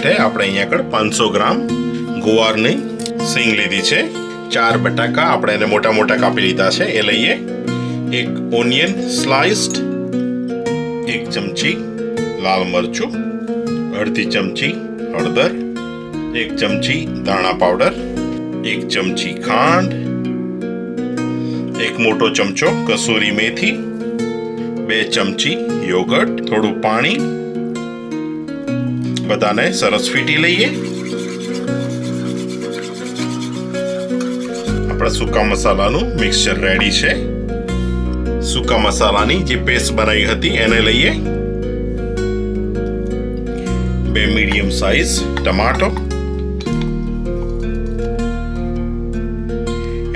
માટે આપણે અહીંયા આગળ 500 ગ્રામ ગુવારની સિંગ લીધી છે. 4 બટાકા આપણે એને મોટા મોટા કાપી લીધા છે એ લઈએ. 1 ઓનિયન સ્લાઇસ્ડ, 1 ચમચી લાલ મરચું, અડધી ચમચી હળદર, 1 ચમચી ધાણા પાવડર, 1 ચમચી ખાંડ, 1 મોટો ચમચો કસૂરી મેથી, 2 ચમચી યોગર્ટ, થોડું પાણી. બધાને સરસ ફીટી લઈએ. આપણા સૂકા મસાલાનું મિક્સચર રેડી છે. સૂકા મસાલાની જે પેસ્ટ બનાવી હતી એને લઈએ. 2 મીડિયમ સાઇઝ ટમાટો,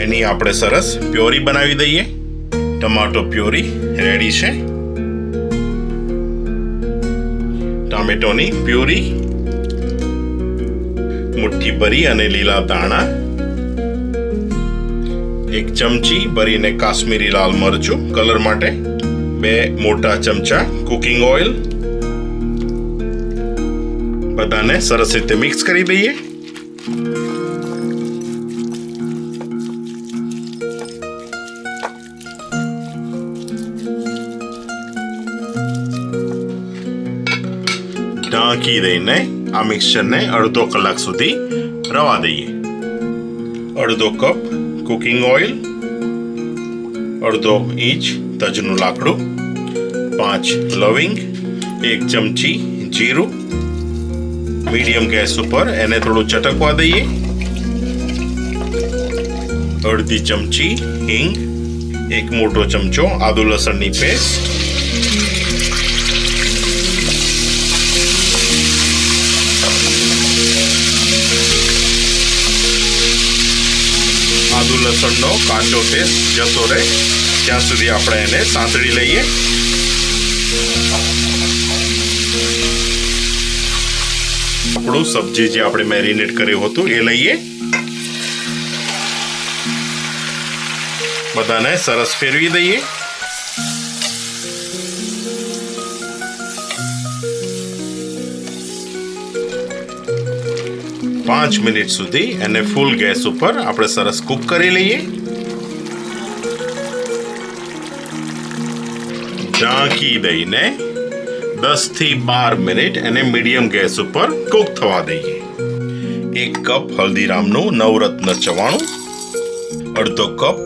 એની આપણે સરસ પ્યોરી બનાવી દઈએ. ટમાટો પ્યોરી રેડી છે. ટામેટોની પ્યુરી, મુઠ્ઠી ભરી અને લીલા ધાણા, 1 ચમચી ભરીને કાશ્મીરી લાલ મરચું કલર માટે, 2 મોટા ચમચા કુકિંગ ઓઇલ. બધાને સરસ રીતે મિક્સ કરી દઈએ. ઢાંકી દઈને આ મિક્સચરને અડધો કલાક સુધી રવા દઈએ. અડધો કપ કુકિંગ ઓઇલ, અડધો ઇંચ તજનું લાકડું, 5 લવિંગ, 1 ચમચી જીરું. મીડિયમ ગેસ ઉપર એને થોડું ચટકવા દઈએ. અડધી ચમચી હિંગ, 1 મોટો ચમચો આદુ લસણની પેસ્ટ, આદુ લસણનો કાચો ટેસ્ટ જતો રહે ત્યાં સુધી આપણે એને સાંતળી લઈએ. આપણું સબ્જી જે આપણે મેરિનેટ કર્યું હતું એ લઈએ. બધાને સરસ ફેરવી દઈએ. પાંચ મિનિટ સુધી એને ફૂલ ગેસ ઉપર આપણે સરસ કુક કરી લઈએ. ઢાંકી દઈને 10 થી 12 મિનિટ એને મીડિયમ ગેસ ઉપર કુક થવા દઈએ. 1 કપ હલ્દીરામનું નવરત્ન ચવાણું, અડધો કપ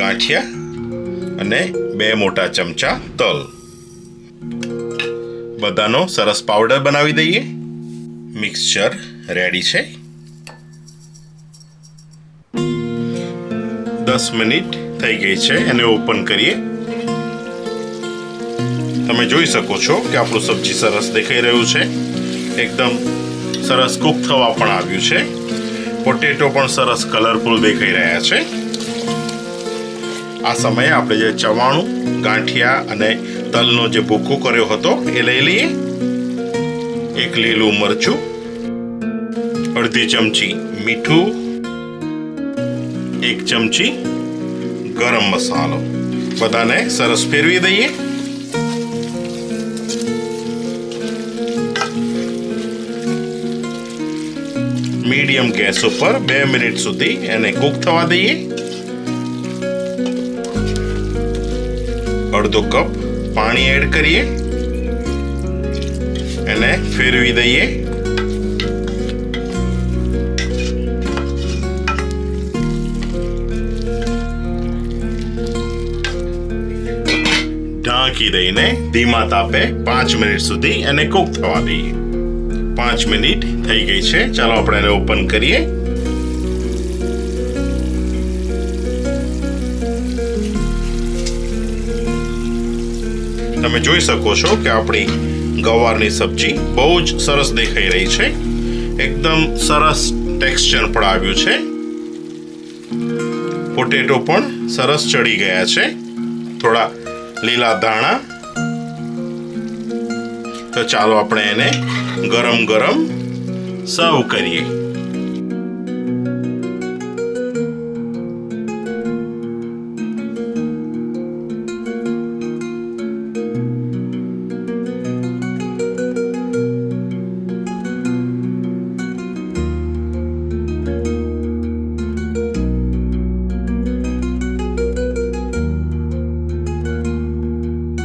ગાંઠિયા અને 2 મોટા ચમચા તલ. બધાનો સરસ પાવડર બનાવી દઈએ. મિક્સચર રેડી છે. 10 મિનિટ થઈ ગઈ છે. એને ઓપન કરીએ. તમે જોઈ શકો છો કે આપણું સબ્જી સરસ દેખાઈ રહ્યું છે. એકદમ સરસ કુક થવા પણ આવ્યું છે. પોટેટો પણ સરસ કલરફુલ દેખાઈ રહ્યા છે. આ સમયે આપણે જે ચવાણું, ગાંઠિયા અને તલનો જે ભૂકો કર્યો હતો એ લઈ લઈએ. 1 લીલું મરચું, અડધી ચમચી મીઠું, 1 ચમચી ગરમ મસાલો. બધાને સરસ ફેરવી દઈએ. મીડિયમ ગેસ ઉપર 2 મિનિટ સુધી એને કુક થવા દઈએ. અડધો કપ પાણી એડ કરીએ. એને ફેરવી દઈએ. ઢાંકી દઈને ધીમા તાપે 5 મિનિટ સુધી એને કુક થવા દઈએ. 5 મિનિટ થઈ ગઈ છે. ચાલો આપણે એને ઓપન કરીએ. તમે જોઈ શકો છો કે આપણી ગવારની સબ્જી બહુ જ સરસ દેખાઈ રહી છે. એકદમ સરસ ટેક્સચર પણ આવ્યું છે. પોટેટો પણ સરસ ચડી ગયા છે. થોડા લીલા ધાણા. તો ચાલો આપણે એને ગરમ ગરમ સર્વ કરીએ.